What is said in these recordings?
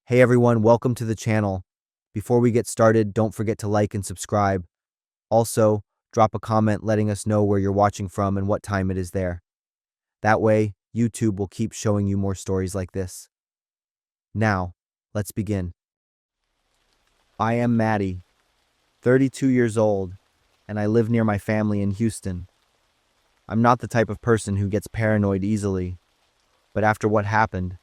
Hey everyone, welcome to the channel. Before we get started, don't forget to like and subscribe. Also, drop a comment letting us know where you're watching from and what time it is there. That way, YouTube will keep showing you more stories like this. Now, let's begin. I am Maddie, 32 years old, and I live near my family in Houston. I'm not the type of person who gets paranoid easily, but after what happened,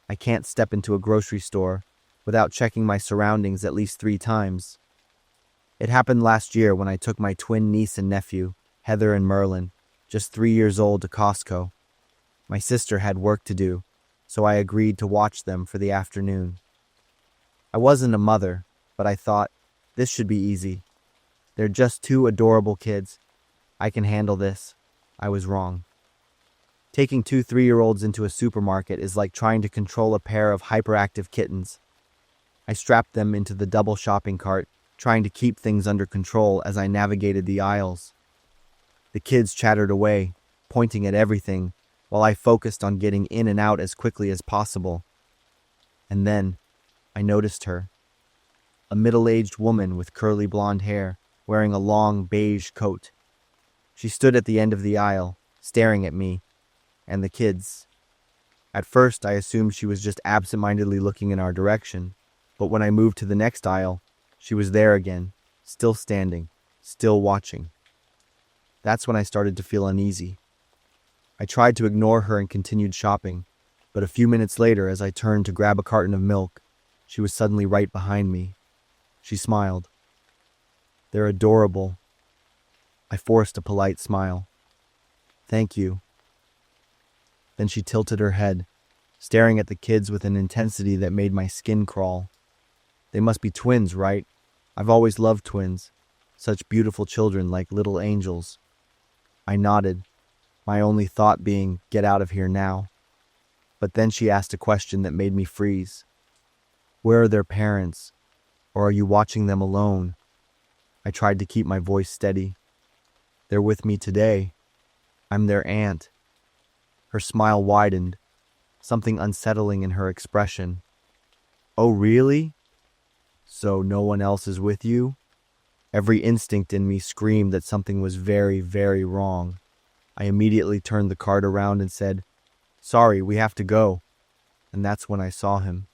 I can't step into a grocery store without checking my surroundings at least 3 times. It happened last year when I took my twin niece and nephew, Heather and Merlin, just 3 years old, to Costco. My sister had work to do, so I agreed to watch them for the afternoon. I wasn't a mother, but I thought, this should be easy. They're just 2 adorable kids. I can handle this. I was wrong. Taking 2 3-year-olds into a supermarket is like trying to control a pair of hyperactive kittens. I strapped them into the double shopping cart, trying to keep things under control as I navigated the aisles. The kids chattered away, pointing at everything, while I focused on getting in and out as quickly as possible. And then, I noticed her. A middle-aged woman with curly blonde hair, wearing a long beige coat. She stood at the end of the aisle, staring at me and the kids. At first, I assumed she was just absent-mindedly looking in our direction, but when I moved to the next aisle, she was there again, still standing, still watching. That's when I started to feel uneasy. I tried to ignore her and continued shopping, but a few minutes later, as I turned to grab a carton of milk, she was suddenly right behind me. She smiled. "They're adorable." I forced a polite smile. "Thank you." Then she tilted her head, staring at the kids with an intensity that made my skin crawl. "They must be twins, right? I've always loved twins. Such beautiful children, like little angels." I nodded, my only thought being, get out of here now. But then she asked a question that made me freeze. "Where are their parents? Or are you watching them alone?" I tried to keep my voice steady. "They're with me today. I'm their aunt." Her smile widened, something unsettling in her expression. "Oh, really? So no one else is with you?" Every instinct in me screamed that something was very, very wrong. I immediately turned the cart around and said, "Sorry, we have to go." And that's when I saw him.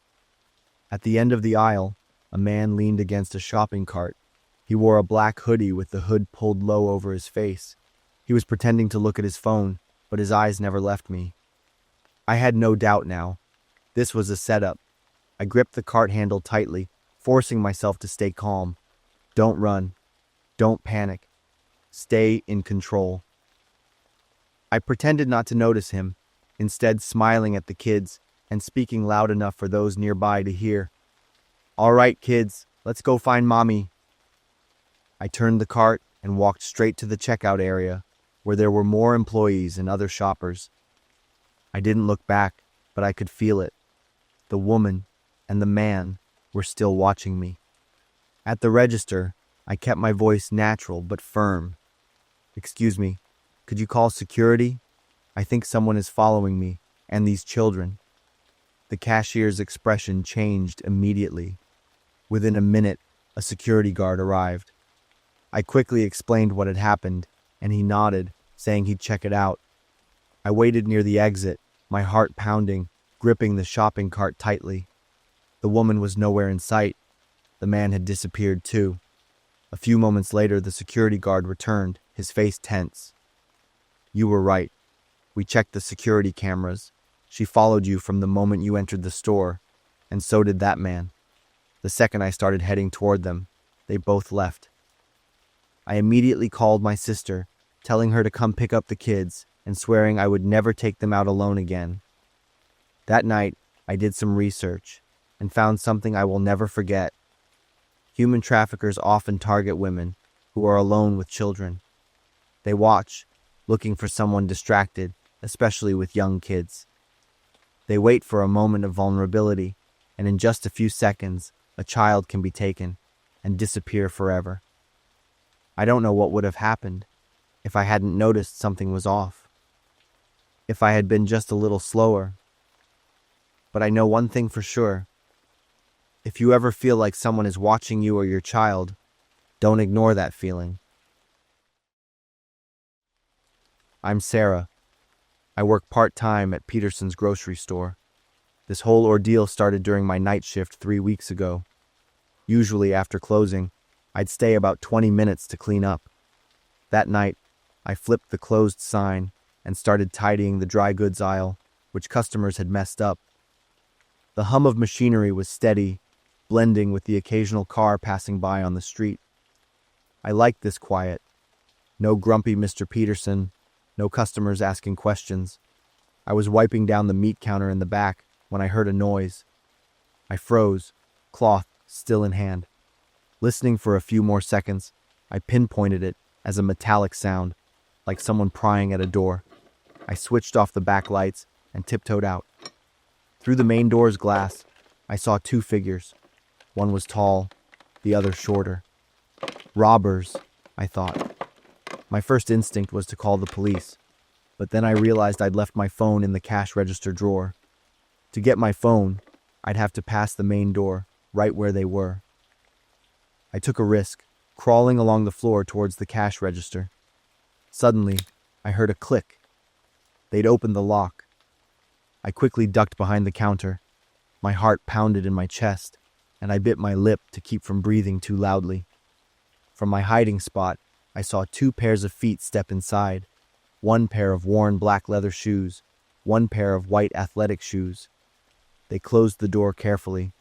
At the end of the aisle, a man leaned against a shopping cart. He wore a black hoodie with the hood pulled low over his face. He was pretending to look at his phone, but his eyes never left me. I had no doubt now. This was a setup. I gripped the cart handle tightly, forcing myself to stay calm. Don't run. Don't panic. Stay in control. I pretended not to notice him, instead smiling at the kids and speaking loud enough for those nearby to hear. "All right, kids, let's go find Mommy." I turned the cart and walked straight to the checkout area, where there were more employees and other shoppers. I didn't look back, but I could feel it. The woman and the man were still watching me. At the register, I kept my voice natural but firm. "Excuse me, could you call security? I think someone is following me, and these children." The cashier's expression changed immediately. Within a minute, a security guard arrived. I quickly explained what had happened, and he nodded, saying he'd check it out. I waited near the exit, my heart pounding, gripping the shopping cart tightly. The woman was nowhere in sight. The man had disappeared too. A few moments later, the security guard returned, his face tense. "You were right. We checked the security cameras. She followed you from the moment you entered the store, and so did that man. The second I started heading toward them, they both left." I immediately called my sister, telling her to come pick up the kids and swearing I would never take them out alone again. That night, I did some research and found something I will never forget. Human traffickers often target women who are alone with children. They watch, looking for someone distracted, especially with young kids. They wait for a moment of vulnerability, and in just a few seconds, a child can be taken and disappear forever. I don't know what would have happened if I hadn't noticed something was off. If I had been just a little slower. But I know one thing for sure. If you ever feel like someone is watching you or your child, don't ignore that feeling. I'm Sarah. I work part-time at Peterson's grocery store. This whole ordeal started during my night shift 3 weeks ago. Usually after closing, I'd stay about 20 minutes to clean up. That night, I flipped the closed sign and started tidying the dry goods aisle, which customers had messed up. The hum of machinery was steady, blending with the occasional car passing by on the street. I liked this quiet. No grumpy Mr. Peterson, no customers asking questions. I was wiping down the meat counter in the back when I heard a noise. I froze, cloth still in hand. Listening for a few more seconds, I pinpointed it as a metallic sound, like someone prying at a door. I switched off the back lights and tiptoed out. Through the main door's glass, I saw 2 figures. One was tall, the other shorter. Robbers, I thought. My first instinct was to call the police, but then I realized I'd left my phone in the cash register drawer. To get my phone, I'd have to pass the main door, right where they were. I took a risk, crawling along the floor towards the cash register. Suddenly, I heard a click. They'd opened the lock. I quickly ducked behind the counter. My heart pounded in my chest, and I bit my lip to keep from breathing too loudly. From my hiding spot, I saw 2 pairs of feet step inside. 1 pair of worn black leather shoes, 1 pair of white athletic shoes. They closed the door carefully.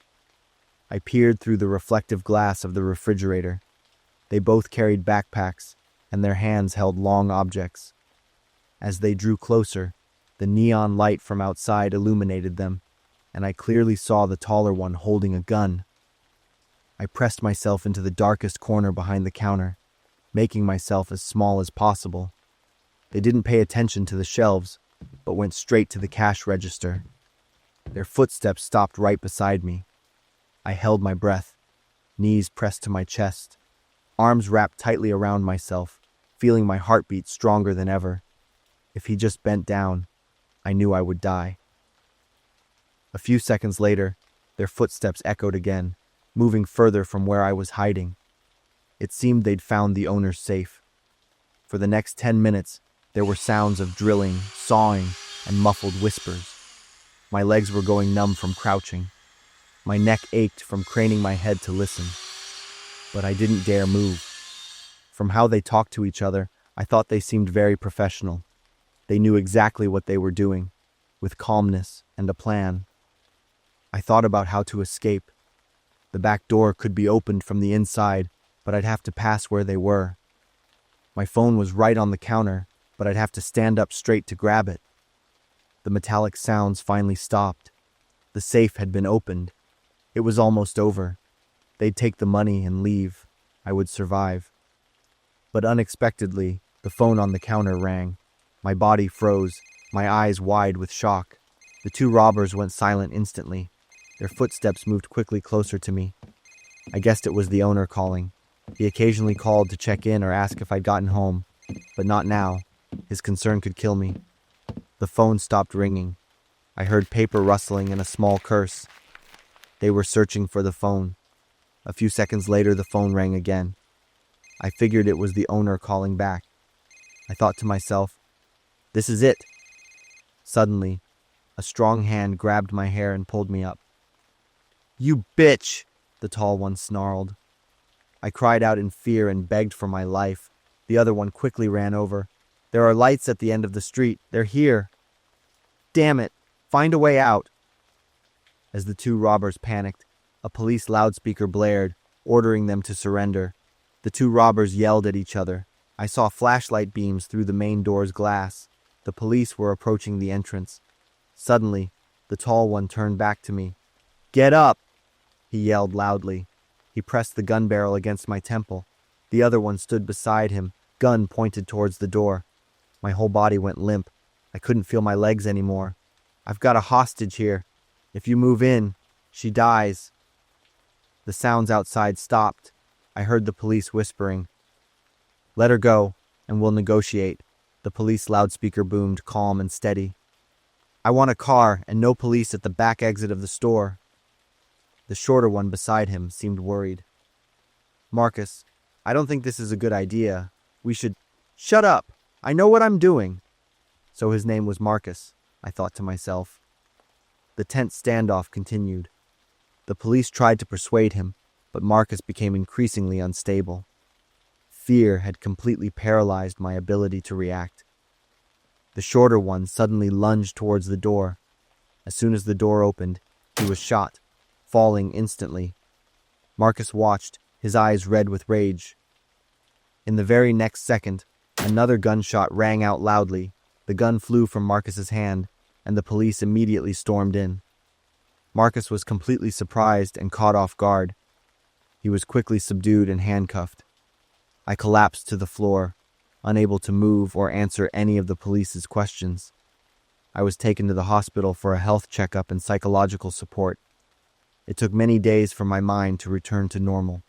I peered through the reflective glass of the refrigerator. They both carried backpacks, and their hands held long objects. As they drew closer, the neon light from outside illuminated them, and I clearly saw the taller one holding a gun. I pressed myself into the darkest corner behind the counter, making myself as small as possible. They didn't pay attention to the shelves, but went straight to the cash register. Their footsteps stopped right beside me. I held my breath, knees pressed to my chest, arms wrapped tightly around myself, feeling my heartbeat stronger than ever. If he just bent down, I knew I would die. A few seconds later, their footsteps echoed again, moving further from where I was hiding. It seemed they'd found the owner's safe. For the next 10 minutes, there were sounds of drilling, sawing, and muffled whispers. My legs were going numb from crouching. My neck ached from craning my head to listen. But I didn't dare move. From how they talked to each other, I thought they seemed very professional. They knew exactly what they were doing, with calmness and a plan. I thought about how to escape. The back door could be opened from the inside, but I'd have to pass where they were. My phone was right on the counter, but I'd have to stand up straight to grab it. The metallic sounds finally stopped. The safe had been opened. It was almost over. They'd take the money and leave. I would survive. But unexpectedly, the phone on the counter rang. My body froze, my eyes wide with shock. The 2 robbers went silent instantly. Their footsteps moved quickly closer to me. I guessed it was the owner calling. He occasionally called to check in or ask if I'd gotten home, but not now. His concern could kill me. The phone stopped ringing. I heard paper rustling and a small curse. They were searching for the phone. A few seconds later, the phone rang again. I figured it was the owner calling back. I thought to myself, this is it. Suddenly, a strong hand grabbed my hair and pulled me up. "You bitch!" the tall one snarled. I cried out in fear and begged for my life. The other one quickly ran over. "There are lights at the end of the street. They're here." "Damn it! Find a way out!" As the 2 robbers panicked, a police loudspeaker blared, ordering them to surrender. The 2 robbers yelled at each other. I saw flashlight beams through the main door's glass. The police were approaching the entrance. Suddenly, the tall one turned back to me. "Get up!" he yelled loudly. He pressed the gun barrel against my temple. The other one stood beside him, gun pointed towards the door. My whole body went limp. I couldn't feel my legs anymore. "I've got a hostage here. If you move in, she dies." The sounds outside stopped. I heard the police whispering. "Let her go, and we'll negotiate." The police loudspeaker boomed, calm and steady. "I want a car and no police at the back exit of the store." The shorter one beside him seemed worried. "Marcus, I don't think this is a good idea. We should—" "Shut up! I know what I'm doing!" So his name was Marcus, I thought to myself. The tense standoff continued. The police tried to persuade him, but Marcus became increasingly unstable. Fear had completely paralyzed my ability to react. The shorter one suddenly lunged towards the door. As soon as the door opened, he was shot, falling instantly. Marcus watched, his eyes red with rage. In the very next second, another gunshot rang out loudly. The gun flew from Marcus's hand, and the police immediately stormed in. Marcus was completely surprised and caught off guard. He was quickly subdued and handcuffed. I collapsed to the floor, unable to move or answer any of the police's questions. I was taken to the hospital for a health checkup and psychological support. It took many days for my mind to return to normal.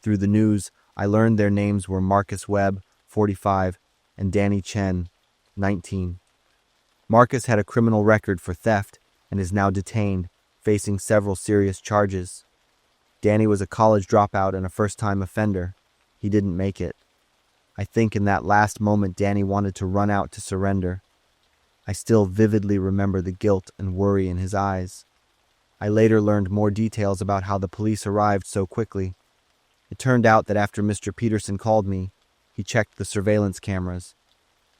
Through the news, I learned their names were Marcus Webb, 45, and Danny Chen, 19. Marcus had a criminal record for theft and is now detained, facing several serious charges. Danny was a college dropout and a first-time offender. He didn't make it. I think in that last moment Danny wanted to run out to surrender. I still vividly remember the guilt and worry in his eyes. I later learned more details about how the police arrived so quickly. It turned out that after Mr. Peterson called me, he checked the surveillance cameras.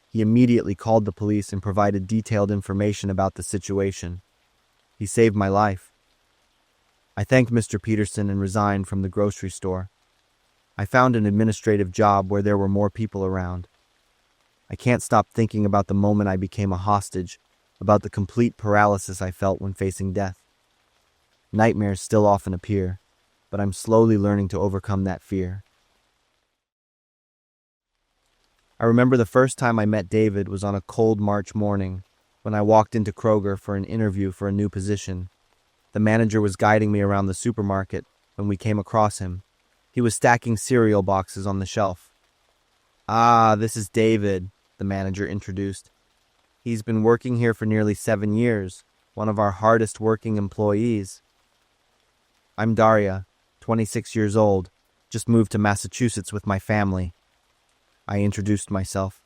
He immediately called the police and provided detailed information about the situation. He saved my life. I thanked Mr. Peterson and resigned from the grocery store. I found an administrative job where there were more people around. I can't stop thinking about the moment I became a hostage, about the complete paralysis I felt when facing death. Nightmares still often appear, but I'm slowly learning to overcome that fear. I remember the first time I met David was on a cold March morning when I walked into Kroger for an interview for a new position. The manager was guiding me around the supermarket when we came across him. He was stacking cereal boxes on the shelf. "Ah, this is David," the manager introduced. "He's been working here for nearly 7 years, one of our hardest working employees." "I'm Daria, 26 years old, just moved to Massachusetts with my family." I introduced myself.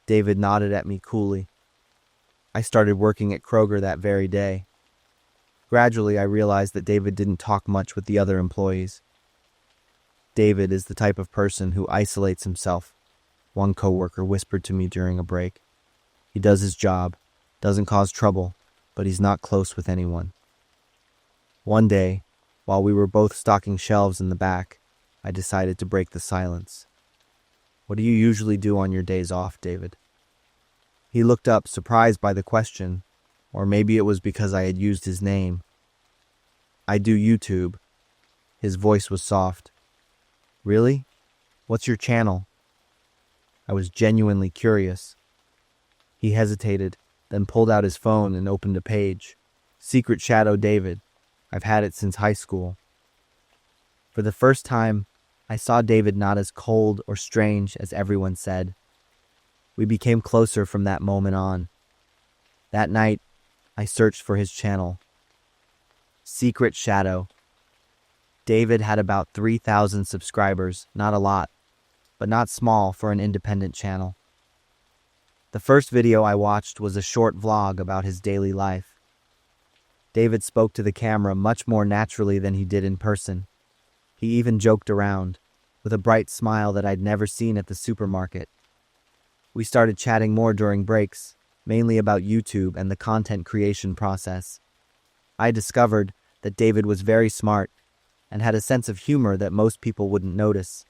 David nodded at me coolly. I started working at Kroger that very day. Gradually, I realized that David didn't talk much with the other employees. David is the type of person who isolates himself, one coworker whispered to me during a break. He does his job, doesn't cause trouble, but he's not close with anyone. One day, while we were both stocking shelves in the back, I decided to break the silence. "What do you usually do on your days off, David?" He looked up, surprised by the question, or maybe it was because I had used his name. "I do YouTube." His voice was soft. "Really? What's your channel?" I was genuinely curious. He hesitated, then pulled out his phone and opened a page. Secret Shadow David. I've had it since high school. For the first time, I saw David not as cold or strange as everyone said. We became closer from that moment on. That night, I searched for his channel. Secret Shadow. David had about 3,000 subscribers, not a lot, but not small for an independent channel. The first video I watched was a short vlog about his daily life. David spoke to the camera much more naturally than he did in person. He even joked around, with a bright smile that I'd never seen at the supermarket. We started chatting more during breaks, mainly about YouTube and the content creation process. I discovered that David was very smart and had a sense of humor that most people wouldn't notice.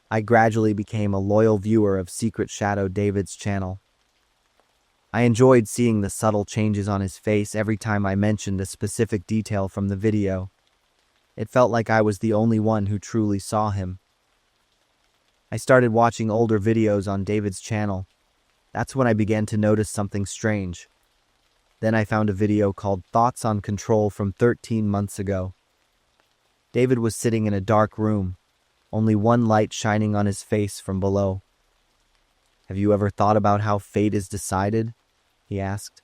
I gradually became a loyal viewer of Secret Shadow David's channel. I enjoyed seeing the subtle changes on his face every time I mentioned a specific detail from the video. It felt like I was the only one who truly saw him. I started watching older videos on David's channel. That's when I began to notice something strange. Then I found a video called Thoughts on Control from 13 months ago. David was sitting in a dark room, only one light shining on his face from below. "Have you ever thought about how fate is decided?" he asked.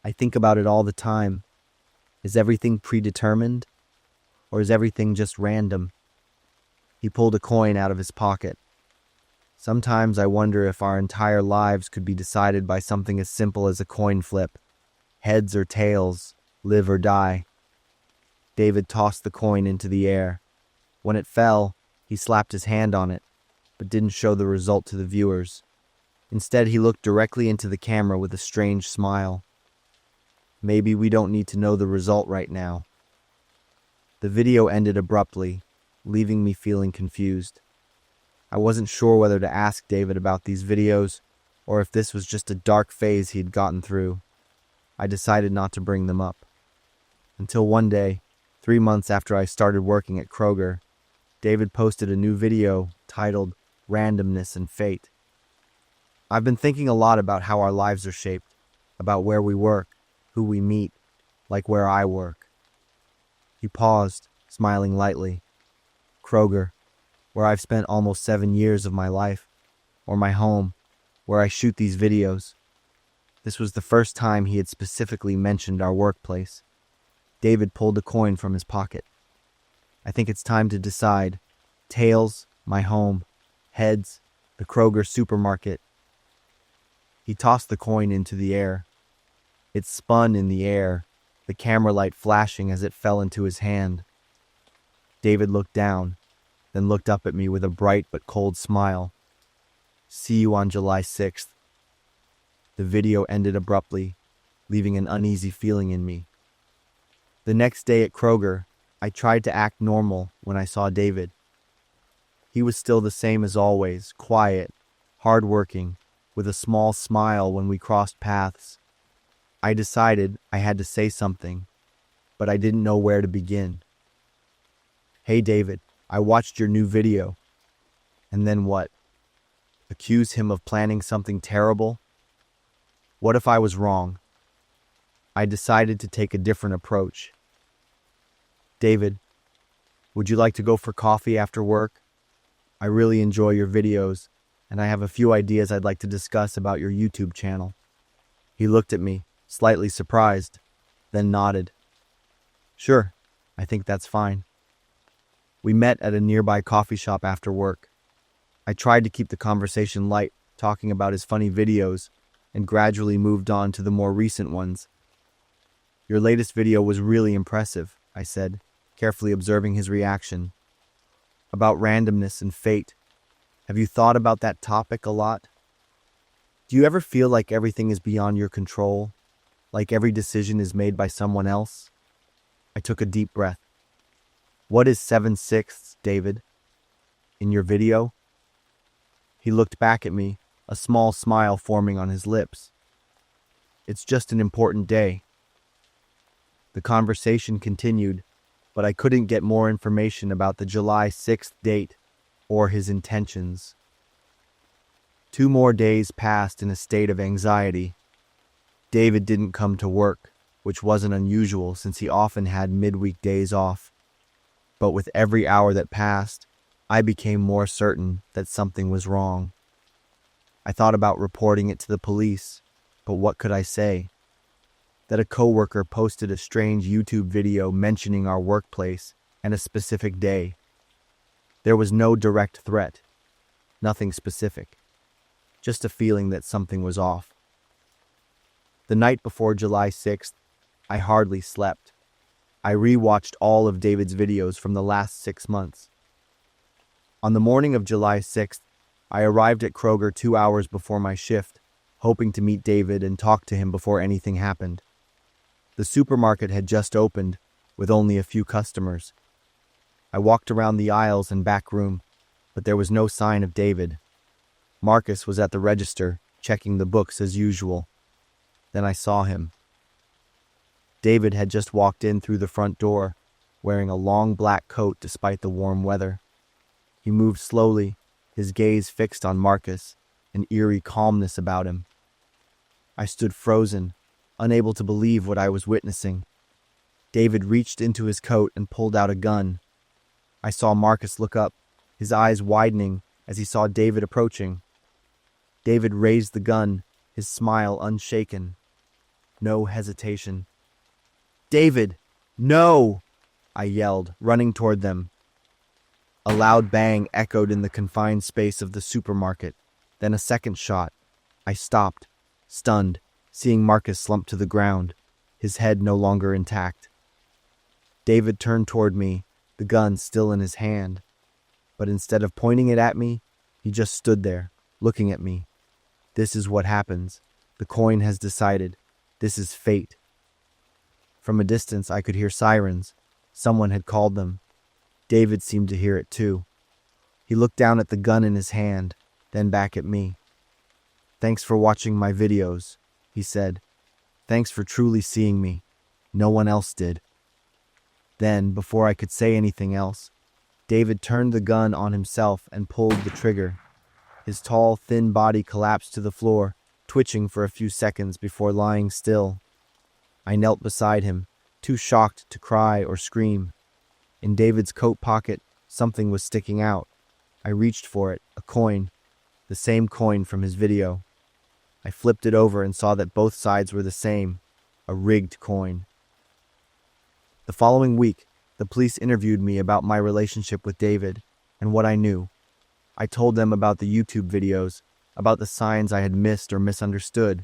"I think about it all the time. Is everything predetermined? Or is everything just random? He pulled a coin out of his pocket. Sometimes I wonder if our entire lives could be decided by something as simple as a coin flip. Heads or tails, live or die. David tossed the coin into the air. When it fell, he slapped his hand on it, but didn't show the result to the viewers. Instead, he looked directly into the camera with a strange smile. Maybe we don't need to know the result right now. The video ended abruptly, leaving me feeling confused. I wasn't sure whether to ask David about these videos or if this was just a dark phase he'd gotten through. I decided not to bring them up. Until one day, 3 months after I started working at Kroger, David posted a new video titled Randomness and Fate. I've been thinking a lot about how our lives are shaped, about where we work, who we meet, like where I work. He paused, smiling lightly. Kroger, where I've spent almost 7 years of my life, or my home, where I shoot these videos. This was the first time he had specifically mentioned our workplace. David pulled a coin from his pocket. I think it's time to decide. Tails, my home. Heads, the Kroger supermarket. He tossed the coin into the air. It spun in the air, the camera light flashing as it fell into his hand. David looked down, then looked up at me with a bright but cold smile. See you on July 6th. The video ended abruptly, leaving an uneasy feeling in me. The next day at Kroger, I tried to act normal when I saw David. He was still the same as always, quiet, hardworking, with a small smile when we crossed paths. I decided I had to say something, but I didn't know where to begin. Hey David, I watched your new video. And then what? Accuse him of planning something terrible? What if I was wrong? I decided to take a different approach. David, would you like to go for coffee after work? I really enjoy your videos, and I have a few ideas I'd like to discuss about your YouTube channel. He looked at me, slightly surprised, then nodded. Sure, I think that's fine. We met at a nearby coffee shop after work. I tried to keep the conversation light, talking about his funny videos, and gradually moved on to the more recent ones. Your latest video was really impressive, I said, carefully observing his reaction. About randomness and fate. Have you thought about that topic a lot? Do you ever feel like everything is beyond your control? Like every decision is made by someone else? I took a deep breath. What is 7/6, David? In your video? He looked back at me, a small smile forming on his lips. It's just an important day. The conversation continued, but I couldn't get more information about the July 6th date or his intentions. 2 more days passed in a state of anxiety. David didn't come to work, which wasn't unusual since he often had midweek days off. But with every hour that passed, I became more certain that something was wrong. I thought about reporting it to the police, but what could I say? That a coworker posted a strange YouTube video mentioning our workplace and a specific day. There was no direct threat, nothing specific, just a feeling that something was off. The night before July 6th, I hardly slept. I re-watched all of David's videos from the last 6 months. On the morning of July 6th, I arrived at Kroger 2 hours before my shift, hoping to meet David and talk to him before anything happened. The supermarket had just opened, with only a few customers. I walked around the aisles and back room, but there was no sign of David. Marcus was at the register, checking the books as usual. Then I saw him. David had just walked in through the front door, wearing a long black coat despite the warm weather. He moved slowly, his gaze fixed on Marcus, an eerie calmness about him. I stood frozen, unable to believe what I was witnessing. David reached into his coat and pulled out a gun. I saw Marcus look up, his eyes widening as he saw David approaching. David raised the gun, his smile unshaken. No hesitation. "David!" No! I yelled, running toward them. A loud bang echoed in the confined space of the supermarket. Then a second shot. I stopped, stunned, seeing Marcus slump to the ground, his head no longer intact. David turned toward me, the gun still in his hand. But instead of pointing it at me, he just stood there, looking at me. This is what happens. The coin has decided. This is fate. From a distance, I could hear sirens. Someone had called them. David seemed to hear it too. He looked down at the gun in his hand, then back at me. "Thanks for watching my videos," he said. "Thanks for truly seeing me. No one else did." Then, before I could say anything else, David turned the gun on himself and pulled the trigger. His tall, thin body collapsed to the floor, twitching for a few seconds before lying still. I knelt beside him, too shocked to cry or scream. In David's coat pocket, something was sticking out. I reached for it, a coin, the same coin from his video. I flipped it over and saw that both sides were the same, a rigged coin. The following week, the police interviewed me about my relationship with David and what I knew. I told them about the YouTube videos, about the signs I had missed or misunderstood.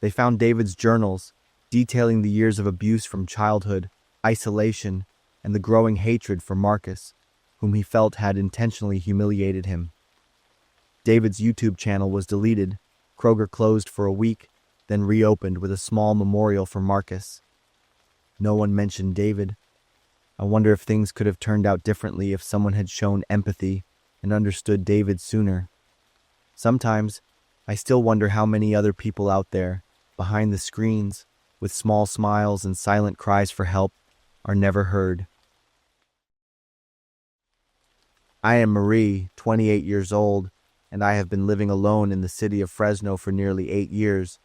They found David's journals, detailing the years of abuse from childhood, isolation, and the growing hatred for Marcus, whom he felt had intentionally humiliated him. David's YouTube channel was deleted. Kroger closed for a week, then reopened with a small memorial for Marcus. No one mentioned David. I wonder if things could have turned out differently if someone had shown empathy and understood David sooner. Sometimes, I still wonder how many other people out there, behind the screens, with small smiles and silent cries for help, are never heard. I am Marie, 28 years old, and I have been living alone in the city of Fresno for nearly 8 years.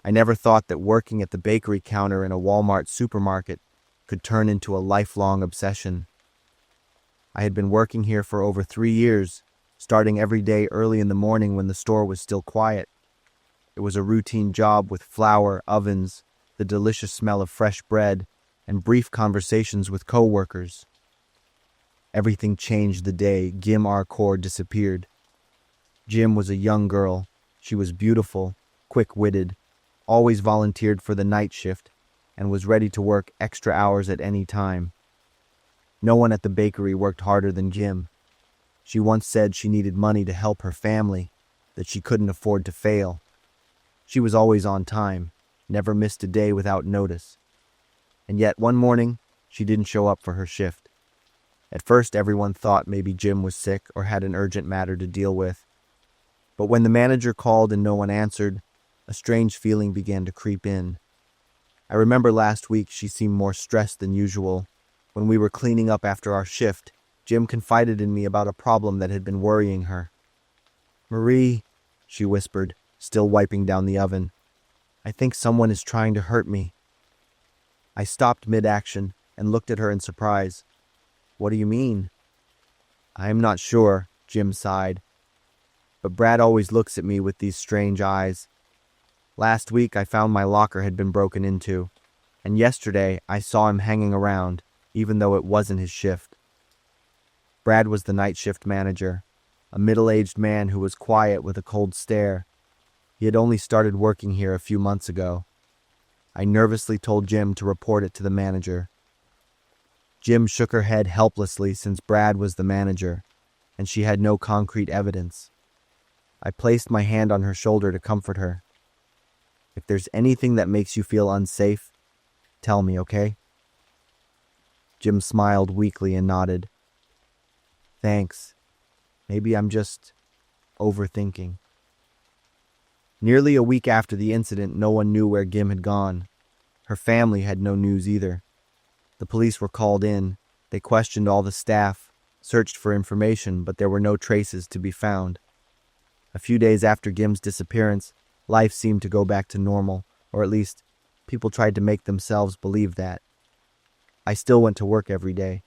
I never thought that working at the bakery counter in a Walmart supermarket could turn into a lifelong obsession. I had been working here for over 3 years, starting every day early in the morning when the store was still quiet. It was a routine job with flour, ovens, the delicious smell of fresh bread, and brief conversations with co-workers. Everything changed the day Gim Arcour disappeared. Gim was a young girl. She was beautiful, quick-witted, always volunteered for the night shift, and was ready to work extra hours at any time. No one at the bakery worked harder than Gim. She once said she needed money to help her family, that she couldn't afford to fail. She was always on time, never missed a day without notice. And yet one morning, she didn't show up for her shift. At first, everyone thought maybe Gim was sick or had an urgent matter to deal with. But when the manager called and no one answered, a strange feeling began to creep in. I remember last week she seemed more stressed than usual. When we were cleaning up after our shift, Gim confided in me about a problem that had been worrying her. "Marie," she whispered, still wiping down the oven, "I think someone is trying to hurt me." I stopped mid-action and looked at her in surprise. "What do you mean?" "I am not sure," Gim sighed. "But Brad always looks at me with these strange eyes. Last week I found my locker had been broken into, and yesterday I saw him hanging around, even though it wasn't his shift." Brad was the night shift manager, a middle-aged man who was quiet with a cold stare. He had only started working here a few months ago. I nervously told Gim to report it to the manager. Gim shook her head helplessly since Brad was the manager, and she had no concrete evidence. I placed my hand on her shoulder to comfort her. "If there's anything that makes you feel unsafe, tell me, okay?" Gim smiled weakly and nodded. "Thanks. Maybe I'm just overthinking." Nearly a week after the incident, no one knew where Gim had gone. Her family had no news either. The police were called in. They questioned all the staff, searched for information, but there were no traces to be found. A few days after Gim's disappearance, life seemed to go back to normal, or at least, people tried to make themselves believe that. I still went to work every day,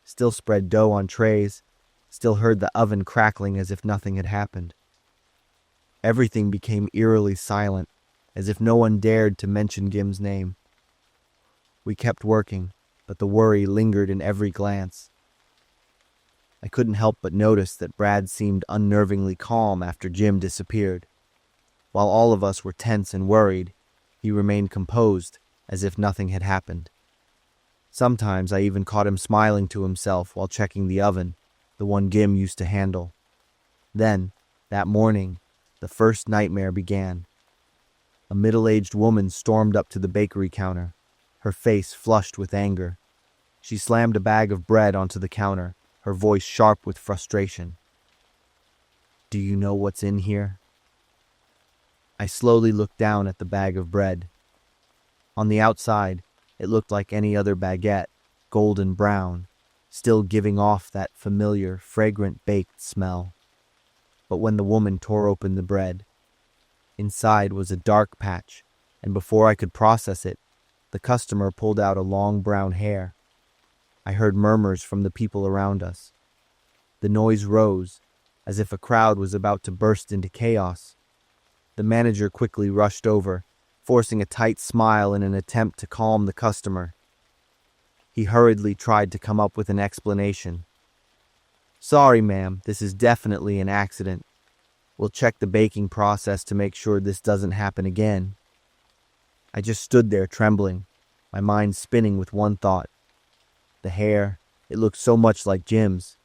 still spread dough on trays, still heard the oven crackling as if nothing had happened. Everything became eerily silent, as if no one dared to mention Gim's name. We kept working, but the worry lingered in every glance. I couldn't help but notice that Brad seemed unnervingly calm after Jim disappeared. While all of us were tense and worried, he remained composed, as if nothing had happened. Sometimes I even caught him smiling to himself while checking the oven, the one Jim used to handle. Then, that morning, the first nightmare began. A middle-aged woman stormed up to the bakery counter, her face flushed with anger. She slammed a bag of bread onto the counter, her voice sharp with frustration. "Do you know what's in here?" I slowly looked down at the bag of bread. On the outside, it looked like any other baguette, golden brown, still giving off that familiar, fragrant baked smell. But when the woman tore open the bread, inside was a dark patch, and before I could process it, the customer pulled out a long brown hair. I heard murmurs from the people around us. The noise rose, as if a crowd was about to burst into chaos. The manager quickly rushed over, forcing a tight smile in an attempt to calm the customer. He hurriedly tried to come up with an explanation. "Sorry, ma'am, this is definitely an accident. We'll check the baking process to make sure this doesn't happen again." I just stood there trembling, my mind spinning with one thought. The hair, it looked so much like Jim's.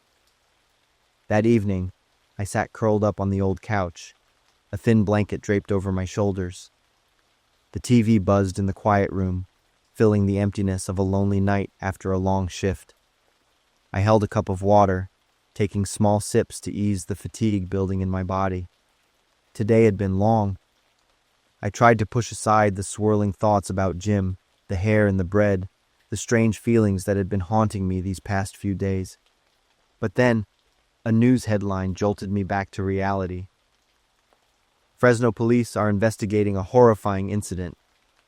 That evening, I sat curled up on the old couch, a thin blanket draped over my shoulders. The TV buzzed in the quiet room, filling the emptiness of a lonely night after a long shift. I held a cup of water, taking small sips to ease the fatigue building in my body. Today had been long. I tried to push aside the swirling thoughts about Jim, the hair and the bread, the strange feelings that had been haunting me these past few days. But then, a news headline jolted me back to reality. Fresno police are investigating a horrifying incident.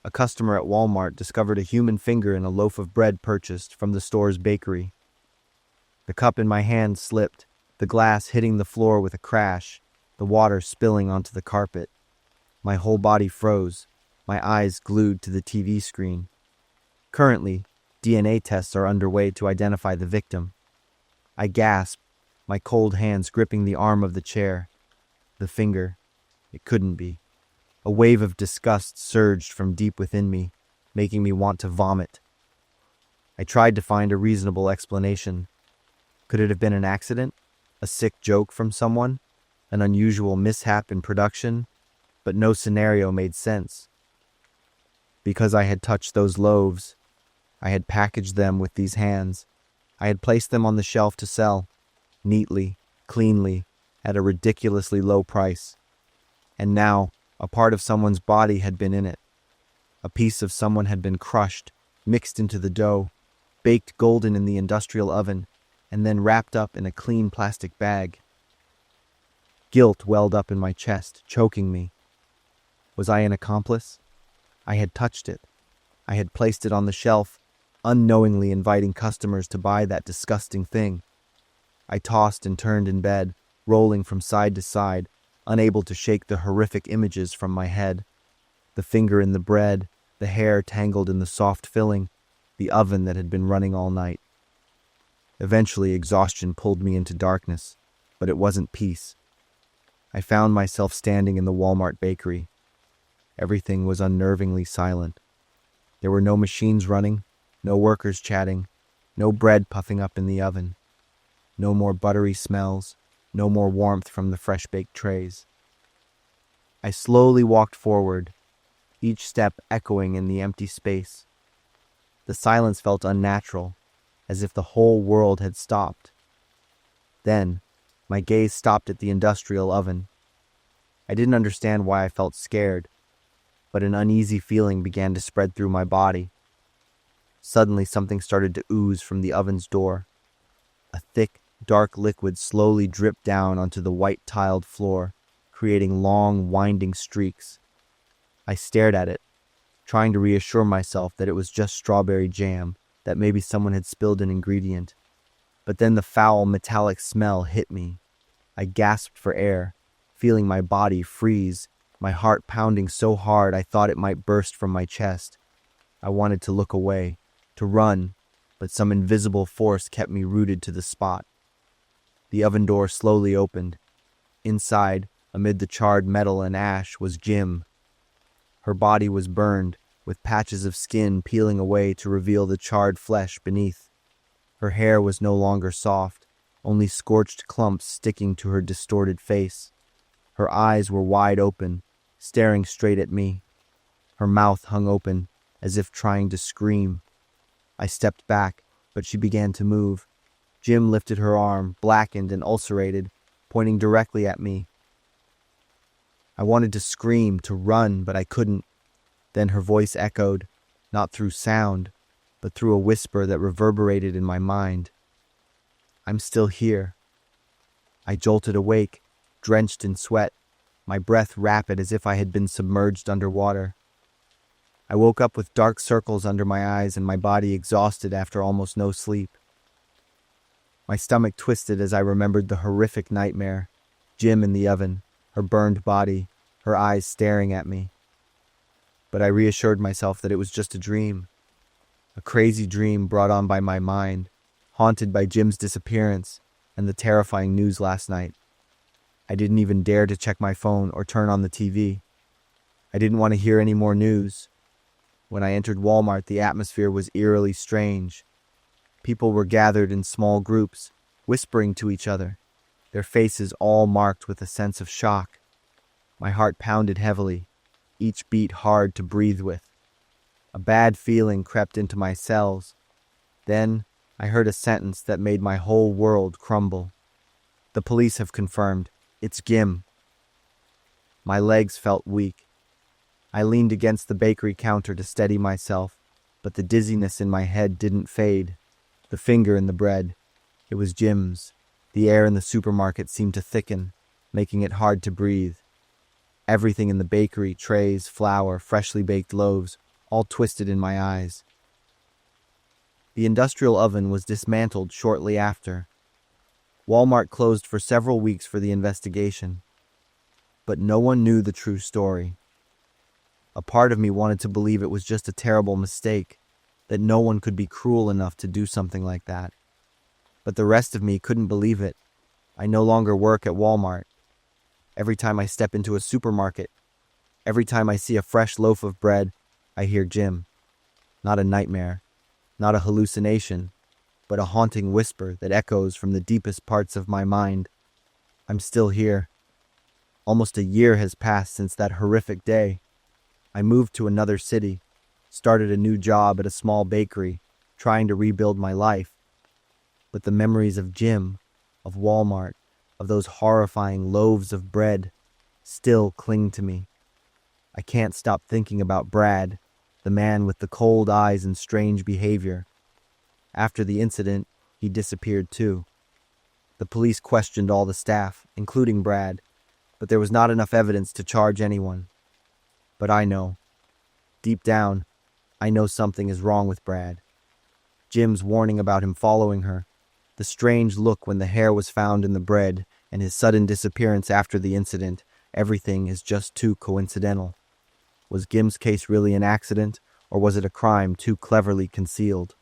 A customer at Walmart discovered a human finger in a loaf of bread purchased from the store's bakery. The cup in my hand slipped, the glass hitting the floor with a crash, the water spilling onto the carpet. My whole body froze, my eyes glued to the TV screen. Currently, DNA tests are underway to identify the victim. I gasped, my cold hands gripping the arm of the chair. The finger. It couldn't be. A wave of disgust surged from deep within me, making me want to vomit. I tried to find a reasonable explanation. Could it have been an accident? A sick joke from someone? An unusual mishap in production? But no scenario made sense. Because I had touched those loaves, I had packaged them with these hands. I had placed them on the shelf to sell, neatly, cleanly, at a ridiculously low price. And now, a part of someone's body had been in it. A piece of someone had been crushed, mixed into the dough, baked golden in the industrial oven, and then wrapped up in a clean plastic bag. Guilt welled up in my chest, choking me. Was I an accomplice? I had touched it. I had placed it on the shelf, unknowingly inviting customers to buy that disgusting thing. I tossed and turned in bed, rolling from side to side, unable to shake the horrific images from my head. The finger in the bread, the hair tangled in the soft filling, the oven that had been running all night. Eventually, exhaustion pulled me into darkness, but it wasn't peace. I found myself standing in the Walmart bakery. Everything was unnervingly silent. There were no machines running, no workers chatting, no bread puffing up in the oven. No more buttery smells, no more warmth from the fresh-baked trays. I slowly walked forward, each step echoing in the empty space. The silence felt unnatural, as if the whole world had stopped. Then, my gaze stopped at the industrial oven. I didn't understand why I felt scared, but an uneasy feeling began to spread through my body. Suddenly, something started to ooze from the oven's door. A thick, dark liquid slowly dripped down onto the white-tiled floor, creating long, winding streaks. I stared at it, trying to reassure myself that it was just strawberry jam, that maybe someone had spilled an ingredient. But then the foul, metallic smell hit me. I gasped for air, feeling my body freeze, my heart pounding so hard I thought it might burst from my chest. I wanted to look away, to run, but some invisible force kept me rooted to the spot. The oven door slowly opened. Inside, amid the charred metal and ash, was Jim. Her body was burned, with patches of skin peeling away to reveal the charred flesh beneath. Her hair was no longer soft, only scorched clumps sticking to her distorted face. Her eyes were wide open, staring straight at me. Her mouth hung open, as if trying to scream. I stepped back, but she began to move. Jim lifted her arm, blackened and ulcerated, pointing directly at me. I wanted to scream, to run, but I couldn't. Then her voice echoed, not through sound, but through a whisper that reverberated in my mind. "I'm still here." I jolted awake, drenched in sweat, my breath rapid as if I had been submerged underwater. I woke up with dark circles under my eyes and my body exhausted after almost no sleep. My stomach twisted as I remembered the horrific nightmare. Jim in the oven, her burned body, her eyes staring at me. But I reassured myself that it was just a dream. A crazy dream brought on by my mind, haunted by Jim's disappearance and the terrifying news last night. I didn't even dare to check my phone or turn on the TV. I didn't want to hear any more news. When I entered Walmart, the atmosphere was eerily strange. People were gathered in small groups, whispering to each other, their faces all marked with a sense of shock. My heart pounded heavily, each beat hard to breathe with. A bad feeling crept into my cells. Then I heard a sentence that made my whole world crumble. "The police have confirmed. It's Gim." My legs felt weak. I leaned against the bakery counter to steady myself, but the dizziness in my head didn't fade. The finger in the bread. It was Jim's. The air in the supermarket seemed to thicken, making it hard to breathe. Everything in the bakery, trays, flour, freshly baked loaves, all twisted in my eyes. The industrial oven was dismantled shortly after. Walmart closed for several weeks for the investigation. But no one knew the true story. A part of me wanted to believe it was just a terrible mistake, that no one could be cruel enough to do something like that. But the rest of me couldn't believe it. I no longer work at Walmart. Every time I step into a supermarket, every time I see a fresh loaf of bread, I hear Jim. Not a nightmare, not a hallucination, but a haunting whisper that echoes from the deepest parts of my mind. I'm still here. Almost a year has passed since that horrific day. I moved to another city, started a new job at a small bakery, trying to rebuild my life. But the memories of Jim, of Walmart, of those horrifying loaves of bread, still cling to me. I can't stop thinking about Brad, the man with the cold eyes and strange behavior. After the incident, he disappeared too. The police questioned all the staff, including Brad, but there was not enough evidence to charge anyone. But I know. Deep down, I know something is wrong with Brad. Jim's warning about him following her, the strange look when the hair was found in the bread, and his sudden disappearance after the incident, everything is just too coincidental. Was Gim's case really an accident, or was it a crime too cleverly concealed?